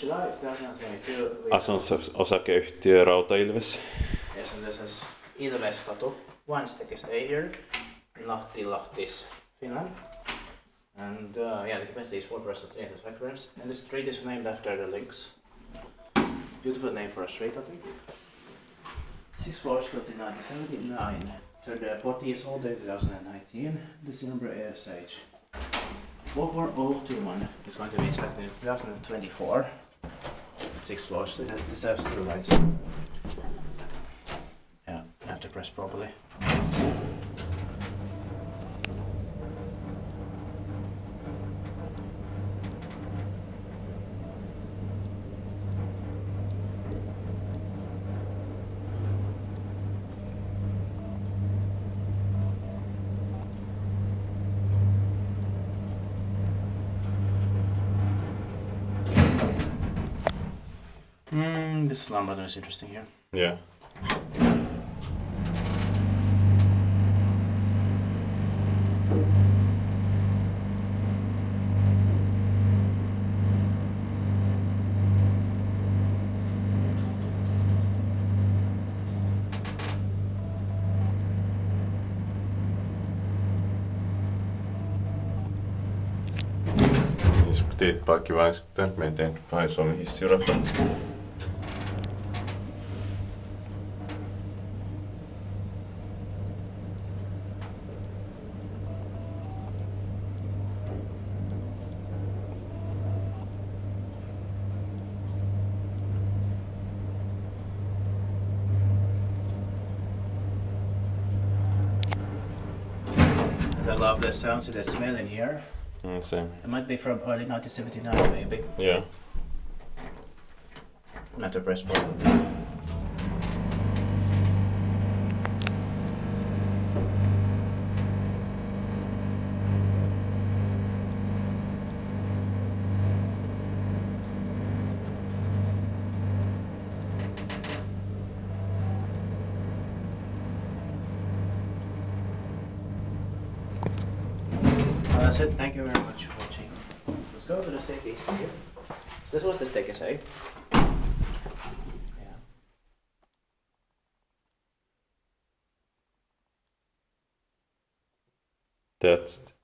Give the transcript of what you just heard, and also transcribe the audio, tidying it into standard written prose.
July 2022. Asuntosakeyhtiö Rautailves. Yes, and this is Ilveskatu. One staircase A here, Lahti, Finland. And yeah, the capacity is 4 persons, 8 rooms. And the street is named after the links. Beautiful name for a street, I think. 6 floors built in 1979. Turned 40 years old in 2019. This number ASH. 44021 is going to be inspected in 2024. 6 floors. This has 2 lights. Yeah, I have to press properly. This alarm button is interesting here. Yeah. Diskuteerpaikkivaiskutaan meidän Suomen hissiurata. I love the sounds and the smell in here. Same. It might be from early 1979 maybe. Yeah. I have to press play. That's it. Thank you very much for watching. Let's go to the staircase here. This was the staircase, eh? Yeah. That's